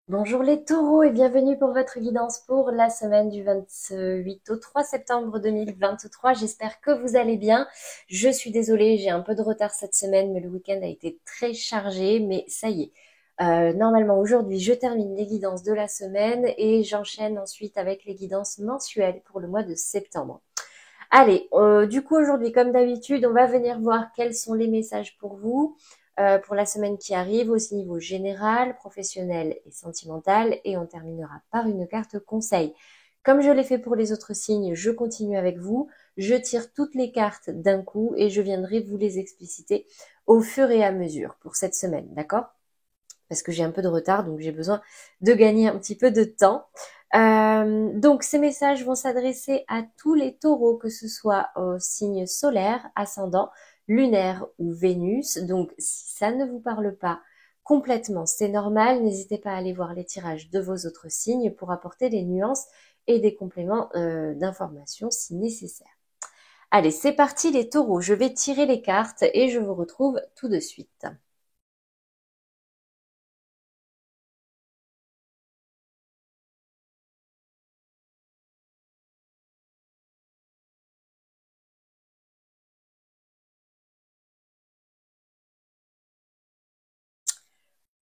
Bonjour les taureaux et bienvenue pour votre guidance pour la semaine du 28 au 3 septembre 2023. J'espère que vous allez bien. Je suis désolée, j'ai un peu de retard cette semaine, mais le week-end a été très chargé, mais ça y est. Normalement, aujourd'hui, je termine les guidances de la semaine et j'enchaîne ensuite avec les guidances mensuelles pour le mois de septembre. Allez, du coup aujourd'hui, comme d'habitude, on va venir voir quels sont les messages pour vous pour la semaine qui arrive, aussi niveau général, professionnel et sentimental, et on terminera par une carte conseil. Comme je l'ai fait pour les autres signes, je continue avec vous. Je tire toutes les cartes d'un coup et je viendrai vous les expliciter au fur et à mesure pour cette semaine, d'accord? Parce que j'ai un peu de retard, donc j'ai besoin de gagner un petit peu de temps. Donc ces messages vont s'adresser à tous les taureaux, que ce soit au signe solaire, ascendant, lunaire ou Vénus. Donc si ça ne vous parle pas complètement, c'est normal. N'hésitez pas à aller voir les tirages de vos autres signes pour apporter des nuances et des compléments d'informations si nécessaire. Allez, c'est parti les taureaux. Je vais tirer les cartes et je vous retrouve tout de suite.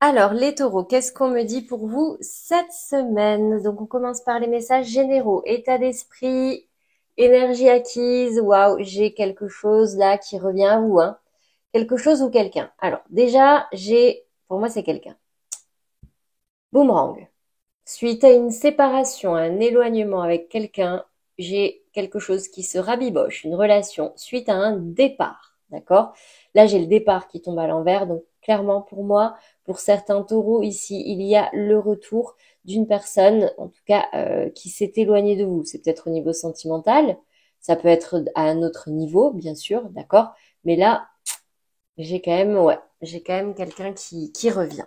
Alors, les taureaux, qu'est-ce qu'on me dit pour vous cette semaine? Donc, on commence par les messages généraux. État d'esprit, énergie acquise. Waouh, j'ai quelque chose là qui revient à vous, hein. Quelque chose ou quelqu'un. Alors, déjà, pour moi, c'est quelqu'un. Boomerang. Suite à une séparation, un éloignement avec quelqu'un, j'ai quelque chose qui se rabiboche, une relation, suite à un départ. D'accord? Là, j'ai le départ qui tombe à l'envers. Donc, clairement, pour moi, pour certains taureaux ici, il y a le retour d'une personne, en tout cas, qui s'est éloignée de vous. C'est peut-être au niveau sentimental. Ça peut être à un autre niveau, bien sûr, d'accord? Mais là, j'ai quand même quelqu'un qui revient.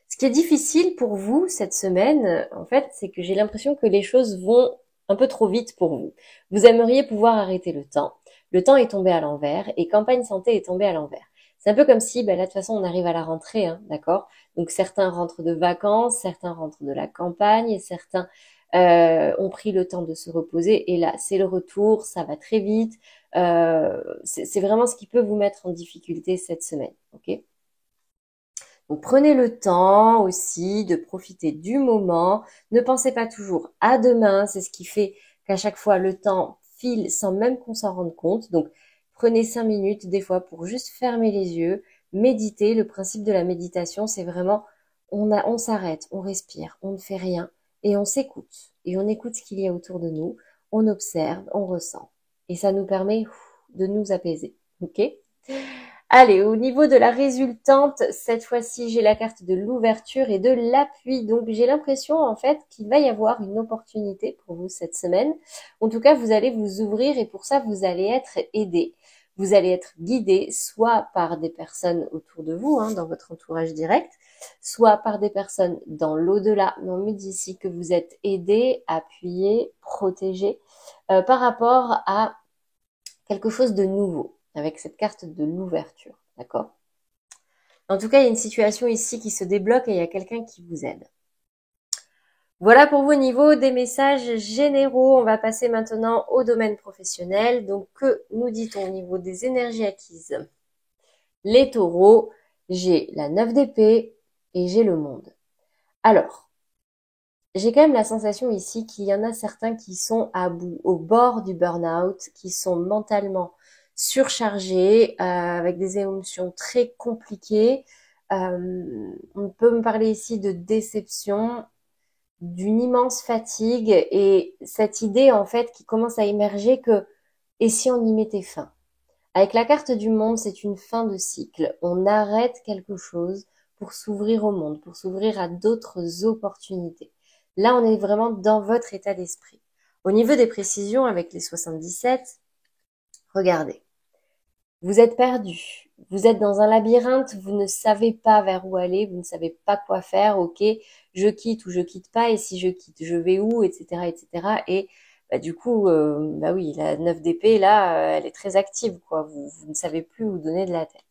Ce qui est difficile pour vous cette semaine, en fait, c'est que j'ai l'impression que les choses vont un peu trop vite pour vous. Vous aimeriez pouvoir arrêter le temps. Le temps est tombé à l'envers et campagne santé est tombée à l'envers. C'est un peu comme si, ben là, de toute façon, on arrive à la rentrée, hein, d'accord? Donc certains rentrent de vacances, certains rentrent de la campagne, et certains ont pris le temps de se reposer. Et là, c'est le retour, ça va très vite. C'est vraiment ce qui peut vous mettre en difficulté cette semaine, ok? Donc prenez le temps aussi de profiter du moment. Ne pensez pas toujours à demain. C'est ce qui fait qu'à chaque fois le temps file sans même qu'on s'en rende compte. Donc prenez 5 minutes des fois pour juste fermer les yeux, méditer. Le principe de la méditation, c'est vraiment on s'arrête, on respire, on ne fait rien et on s'écoute. Et on écoute ce qu'il y a autour de nous. On observe, on ressent. Et ça nous permet de nous apaiser. Ok? Allez, au niveau de la résultante, cette fois-ci, j'ai la carte de l'ouverture et de l'appui. Donc, j'ai l'impression, en fait, qu'il va y avoir une opportunité pour vous cette semaine. En tout cas, vous allez vous ouvrir et pour ça, vous allez être aidé. Vous allez être guidé soit par des personnes autour de vous, hein, dans votre entourage direct, soit par des personnes dans l'au-delà. Mais on me dit ici que vous êtes aidé, appuyé, protégé par rapport à quelque chose de nouveau avec cette carte de l'ouverture, d'accord? En tout cas, il y a une situation ici qui se débloque et il y a quelqu'un qui vous aide. Voilà pour vous au niveau des messages généraux. On va passer maintenant au domaine professionnel. Donc, que nous dit-on au niveau des énergies acquises? Les taureaux, j'ai la 9 d'épée et j'ai le monde. Alors, j'ai quand même la sensation ici qu'il y en a certains qui sont à bout, au bord du burn-out, qui sont mentalement surchargés, avec des émotions très compliquées. On peut me parler ici de déception, d'une immense fatigue et cette idée en fait qui commence à émerger que et si on y mettait fin? Avec la carte du monde, c'est une fin de cycle. On arrête quelque chose pour s'ouvrir au monde, pour s'ouvrir à d'autres opportunités. Là, on est vraiment dans votre état d'esprit. Au niveau des précisions avec les 77, regardez. Vous êtes perdu. Vous êtes dans un labyrinthe, vous ne savez pas vers où aller, vous ne savez pas quoi faire, ok, je quitte ou je quitte pas, et si je quitte, je vais où, etc., etc. Et bah, du coup, bah oui, la 9 d'épée, là, elle est très active, quoi. Vous ne savez plus où donner de la tête.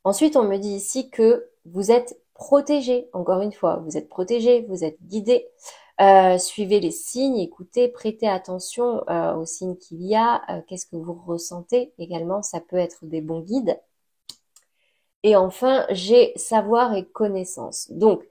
Ensuite, on me dit ici que vous êtes protégé. Encore une fois, vous êtes protégé, vous êtes guidé. Suivez les signes, écoutez, prêtez attention aux signes qu'il y a. Qu'est-ce que vous ressentez également? Ça peut être des bons guides. Et enfin, j'ai savoir et connaissance. Donc,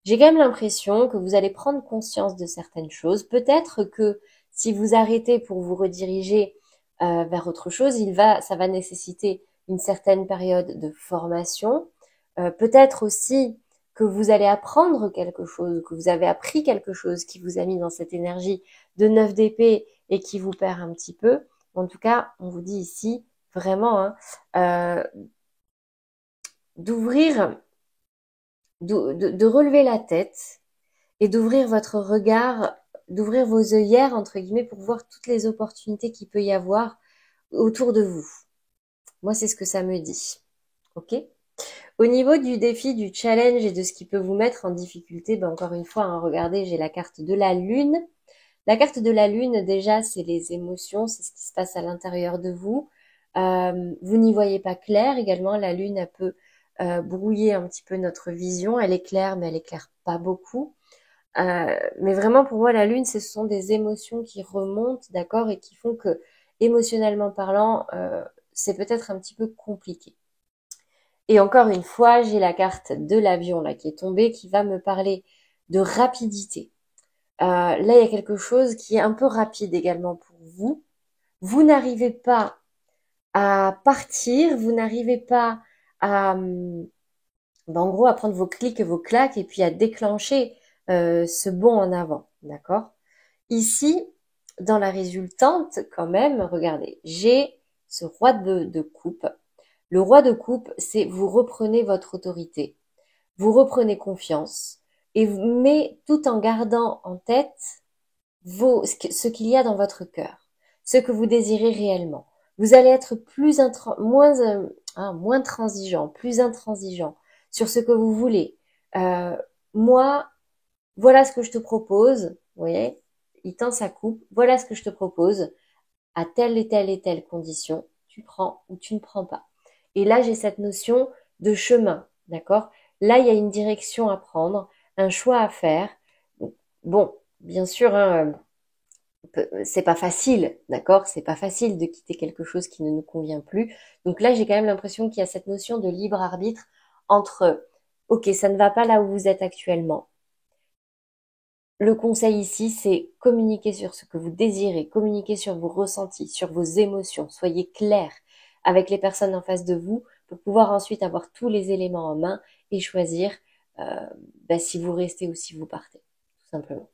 j'ai quand même l'impression que vous allez prendre conscience de certaines choses. Peut-être que si vous arrêtez pour vous rediriger vers autre chose, ça va nécessiter une certaine période de formation. Peut-être aussi que vous allez apprendre quelque chose, que vous avez appris quelque chose qui vous a mis dans cette énergie de 9 d'épée et qui vous perd un petit peu. En tout cas, on vous dit ici vraiment d'ouvrir, de relever la tête et d'ouvrir votre regard, d'ouvrir vos œillères, entre guillemets, pour voir toutes les opportunités qu'il peut y avoir autour de vous. Moi, c'est ce que ça me dit. Ok? Au niveau du défi, du challenge et de ce qui peut vous mettre en difficulté, ben encore une fois, hein, regardez, j'ai la carte de la lune. La carte de la lune, déjà, c'est les émotions, c'est ce qui se passe à l'intérieur de vous. Vous n'y voyez pas clair. Également, la lune, elle peut brouiller un petit peu notre vision. Elle éclaire, mais elle éclaire pas beaucoup. Mais vraiment, pour moi, la lune, ce sont des émotions qui remontent, d'accord, et qui font que, émotionnellement parlant, c'est peut-être un petit peu compliqué. Et encore une fois, j'ai la carte de l'avion là qui est tombée, qui va me parler de rapidité. Là, il y a quelque chose qui est un peu rapide également pour vous. Vous n'arrivez pas à partir, vous n'arrivez pas à, en gros, à prendre vos clics et vos claques et puis à déclencher ce bond en avant, d'accord? Ici, dans la résultante, quand même, regardez, j'ai ce roi de coupe. Le roi de coupe, c'est vous reprenez votre autorité, vous reprenez confiance, mais tout en gardant en tête ce qu'il y a dans votre cœur, ce que vous désirez réellement. Vous allez être moins transigeant, plus intransigeant sur ce que vous voulez. Moi, voilà ce que je te propose. Vous voyez, il tend sa coupe. Voilà ce que je te propose à telle et telle condition. Tu prends ou tu ne prends pas. Et là, j'ai cette notion de chemin, d'accord? Là, il y a une direction à prendre, un choix à faire. Bon, bien sûr, hein, c'est pas facile, d'accord? C'est pas facile de quitter quelque chose qui ne nous convient plus. Donc là, j'ai quand même l'impression qu'il y a cette notion de libre arbitre entre, ok, ça ne va pas là où vous êtes actuellement. Le conseil ici, c'est communiquer sur ce que vous désirez, communiquer sur vos ressentis, sur vos émotions. Soyez clair avec les personnes en face de vous pour pouvoir ensuite avoir tous les éléments en main et choisir si vous restez ou si vous partez, tout simplement.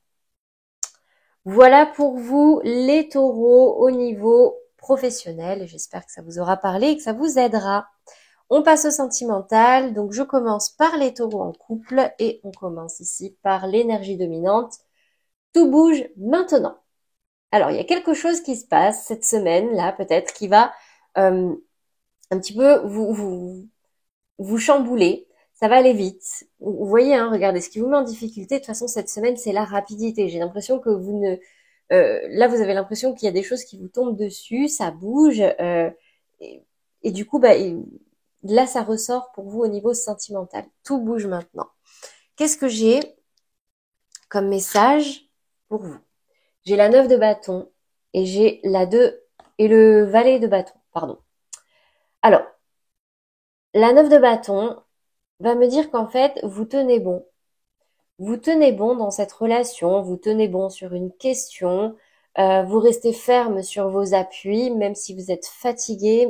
Voilà pour vous les taureaux au niveau professionnel. J'espère que ça vous aura parlé et que ça vous aidera. On passe au sentimental. Donc, je commence par les taureaux en couple et on commence ici par l'énergie dominante. Tout bouge maintenant. Alors, il y a quelque chose qui se passe cette semaine, là, peut-être, qui va un petit peu vous chambouler. Ça va aller vite. Vous voyez, hein, regardez, ce qui vous met en difficulté, de toute façon, cette semaine, c'est la rapidité. J'ai l'impression que vous ne... là, vous avez l'impression qu'il y a des choses qui vous tombent dessus, ça bouge. Et du coup, là, ça ressort pour vous au niveau sentimental. Tout bouge maintenant. Qu'est-ce que j'ai comme message pour vous? J'ai la 9 de bâton et j'ai la 2 et le valet de bâton, pardon. Alors, la 9 de bâton va me dire qu'en fait, vous tenez bon. Vous tenez bon dans cette relation, vous tenez bon sur une question, vous restez ferme sur vos appuis, même si vous êtes fatigué,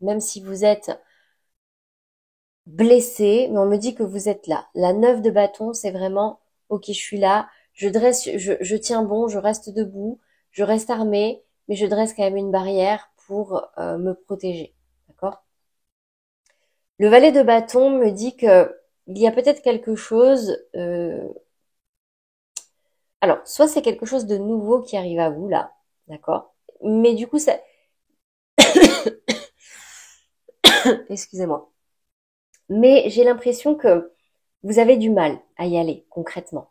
même si vous êtes blessé, mais on me dit que vous êtes là. La 9 de bâton, c'est vraiment, ok, je suis là, je tiens bon, je reste debout, je reste armé, mais je dresse quand même une barrière pour me protéger. D'accord? Le valet de bâton me dit que il y a peut-être quelque chose. Alors, soit c'est quelque chose de nouveau qui arrive à vous là, d'accord? Mais du coup, ça, excusez-moi. Mais j'ai l'impression que vous avez du mal à y aller concrètement.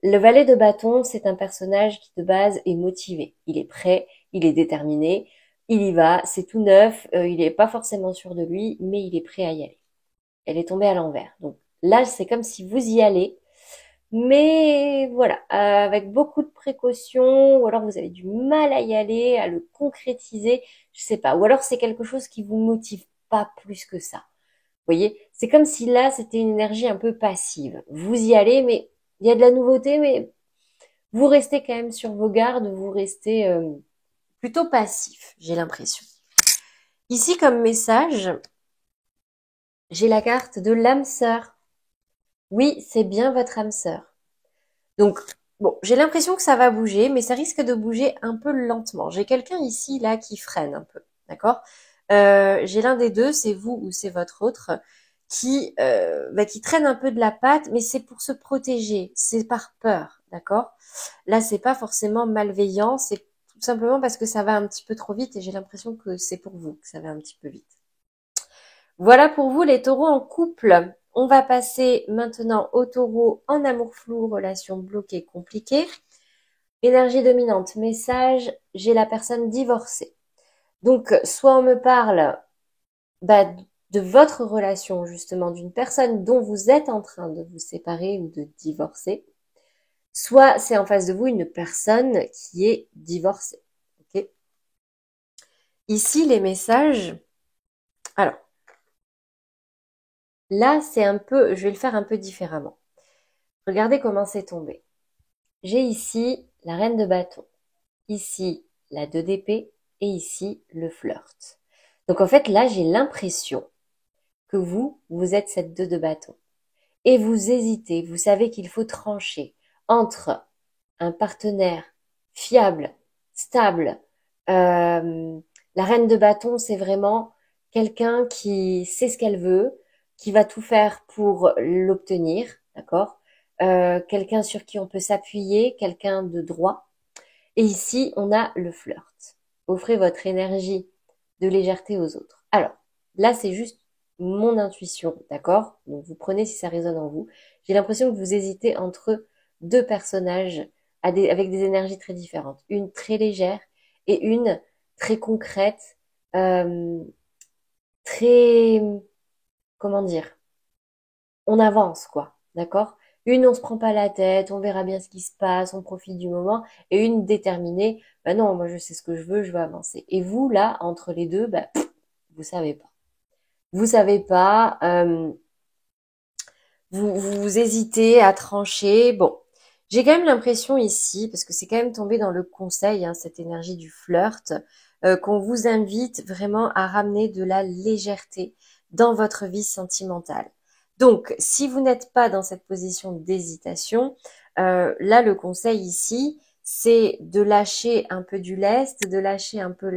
Le valet de bâton, c'est un personnage qui de base est motivé. Il est prêt, il est déterminé, il y va, c'est tout neuf, il n'est pas forcément sûr de lui, mais il est prêt à y aller. Elle est tombée à l'envers. Donc Là, c'est comme si vous y allez, mais voilà, avec beaucoup de précautions, ou alors vous avez du mal à y aller, à le concrétiser, je sais pas. Ou alors c'est quelque chose qui vous motive pas plus que ça. Vous voyez, c'est comme si là, c'était une énergie un peu passive. Vous y allez, mais il y a de la nouveauté, mais vous restez quand même sur vos gardes, vous restez plutôt passif, j'ai l'impression. Ici, comme message, j'ai la carte de l'âme sœur. Oui, c'est bien votre âme sœur. Donc, bon, j'ai l'impression que ça va bouger, mais ça risque de bouger un peu lentement. J'ai quelqu'un ici, là, qui freine un peu, d'accord? J'ai l'un des deux, c'est vous ou c'est votre autre, qui traîne un peu de la patte, mais c'est pour se protéger, c'est par peur, d'accord? Là, c'est pas forcément malveillant, c'est tout simplement parce que ça va un petit peu trop vite et j'ai l'impression que c'est pour vous que ça va un petit peu vite. Voilà pour vous les taureaux en couple. On va passer maintenant aux taureaux en amour flou, relation bloquée, compliquée. Énergie dominante, message, j'ai la personne divorcée. Donc, soit on me parle bah, de votre relation, justement, d'une personne dont vous êtes en train de vous séparer ou de divorcer, soit c'est en face de vous une personne qui est divorcée. Ok. Ici, les messages, alors, là, c'est un peu, je vais le faire un peu différemment. Regardez comment c'est tombé. J'ai ici la reine de bâton, ici la 2 d'épée et ici le flirt. Donc en fait là j'ai l'impression que vous êtes cette 2 de bâton. Et vous hésitez, vous savez qu'il faut trancher entre un partenaire fiable, stable. La reine de bâton c'est vraiment quelqu'un qui sait ce qu'elle veut, qui va tout faire pour l'obtenir, d'accord? Quelqu'un sur qui on peut s'appuyer, quelqu'un de droit. Et ici, on a le flirt. Offrez votre énergie de légèreté aux autres. Alors, là, c'est juste mon intuition, d'accord? Donc, vous prenez si ça résonne en vous. J'ai l'impression que vous hésitez entre deux personnages avec des énergies très différentes. Une très légère et une très concrète, euh, très, comment dire? On avance, quoi, d'accord? Une, on se prend pas la tête, on verra bien ce qui se passe, on profite du moment, et une déterminée, bah non, moi je sais ce que je veux avancer. Et vous, là, entre les deux, bah, vous savez pas. Vous savez pas, vous hésitez à trancher. Bon, j'ai quand même l'impression ici, parce que c'est quand même tombé dans le conseil, hein, cette énergie du flirt, qu'on vous invite vraiment à ramener de la légèreté dans votre vie sentimentale. Donc, si vous n'êtes pas dans cette position d'hésitation, là, le conseil ici, c'est de lâcher un peu du lest, de lâcher un peu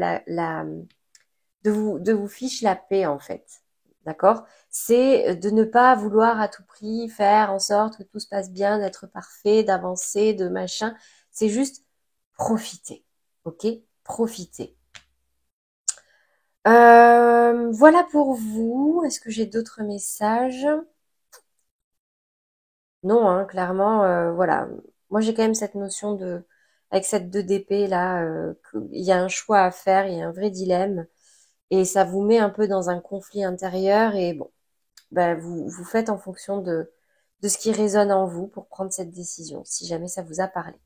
de vous fiche la paix en fait. D'accord? C'est de ne pas vouloir à tout prix faire en sorte que tout se passe bien, d'être parfait, d'avancer, de machin. C'est juste profiter. Ok? Profiter. Voilà pour vous. Est-ce que j'ai d'autres messages? Non, hein, clairement, voilà. Moi, j'ai quand même cette notion avec cette 2 d'épée là, qu'il y a un choix à faire, il y a un vrai dilemme. Et ça vous met un peu dans un conflit intérieur et bon, ben vous faites en fonction de ce qui résonne en vous pour prendre cette décision, si jamais ça vous a parlé.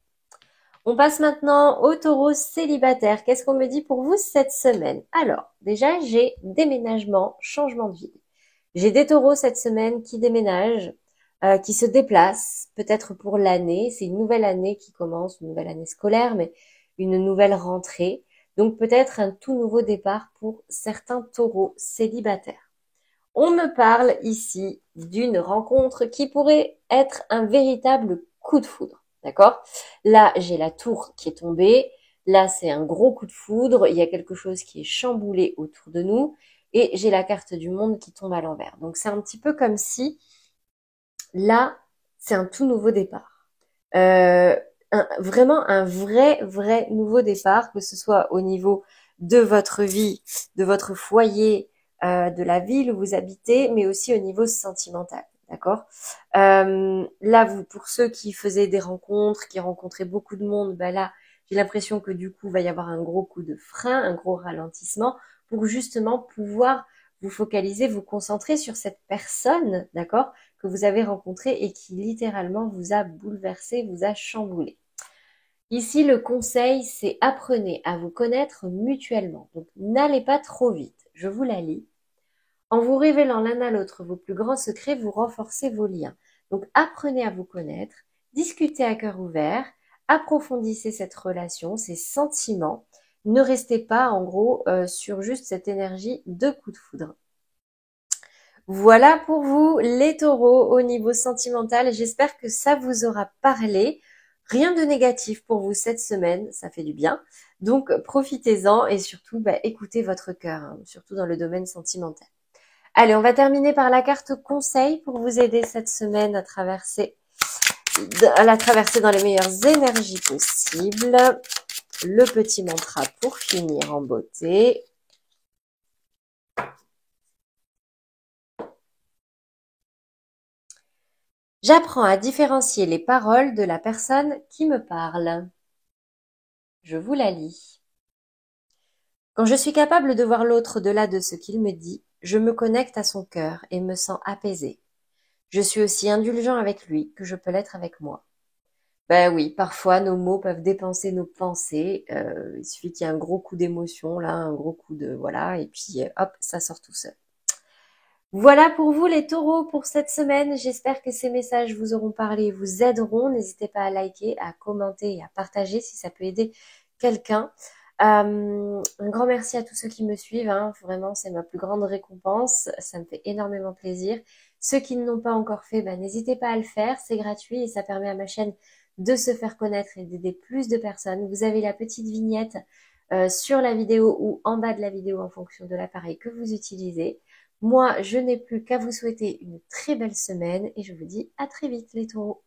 On passe maintenant au taureau célibataire. Qu'est-ce qu'on me dit pour vous cette semaine? Alors, déjà, j'ai déménagement, changement de vie. J'ai des taureaux cette semaine qui déménagent, qui se déplacent, peut-être pour l'année. C'est une nouvelle année qui commence, une nouvelle année scolaire, mais une nouvelle rentrée. Donc peut-être un tout nouveau départ pour certains taureaux célibataires. On me parle ici d'une rencontre qui pourrait être un véritable coup de foudre. D'accord? Là, j'ai la tour qui est tombée. Là, c'est un gros coup de foudre. Il y a quelque chose qui est chamboulé autour de nous. Et j'ai la carte du monde qui tombe à l'envers. Donc, c'est un petit peu comme si, là, c'est un tout nouveau départ. Euh, vraiment un vrai nouveau départ, que ce soit au niveau de votre vie, de votre foyer, de la ville où vous habitez, mais aussi au niveau sentimental. D'accord. Là, pour ceux qui faisaient des rencontres, qui rencontraient beaucoup de monde, bah là, j'ai l'impression que du coup, il va y avoir un gros coup de frein, un gros ralentissement, pour justement pouvoir vous focalisez, vous concentrez sur cette personne, d'accord, que vous avez rencontrée et qui littéralement vous a bouleversé, vous a chamboulé. Ici, le conseil, c'est apprenez à vous connaître mutuellement. Donc, n'allez pas trop vite. Je vous la lis. En vous révélant l'un à l'autre vos plus grands secrets, vous renforcez vos liens. Donc, apprenez à vous connaître, discutez à cœur ouvert, approfondissez cette relation, ces sentiments. Ne restez pas, en gros, sur juste cette énergie de coup de foudre. Voilà pour vous, les taureaux, au niveau sentimental. J'espère que ça vous aura parlé. Rien de négatif pour vous cette semaine, ça fait du bien. Donc, profitez-en et surtout, écoutez votre cœur, hein, surtout dans le domaine sentimental. Allez, on va terminer par la carte conseil pour vous aider cette semaine à la traverser dans les meilleures énergies possibles. Le petit mantra pour finir en beauté. J'apprends à différencier les paroles de la personne qui me parle. Je vous la lis. Quand je suis capable de voir l'autre au-delà de ce qu'il me dit, je me connecte à son cœur et me sens apaisée. Je suis aussi indulgent avec lui que je peux l'être avec moi. Ben oui, parfois nos mots peuvent dépenser nos pensées. Il suffit qu'il y ait un gros coup d'émotion, là, un gros coup de voilà, et puis hop, ça sort tout seul. Voilà pour vous les taureaux pour cette semaine. J'espère que ces messages vous auront parlé, vous aideront. N'hésitez pas à liker, à commenter et à partager si ça peut aider quelqu'un. Un grand merci à tous ceux qui me suivent. Hein. Vraiment, c'est ma plus grande récompense. Ça me fait énormément plaisir. Ceux qui ne l'ont pas encore fait, n'hésitez pas à le faire. C'est gratuit et ça permet à ma chaîne de se faire connaître et d'aider plus de personnes. Vous avez la petite vignette sur la vidéo ou en bas de la vidéo en fonction de l'appareil que vous utilisez. Moi, je n'ai plus qu'à vous souhaiter une très belle semaine et je vous dis à très vite les taureaux.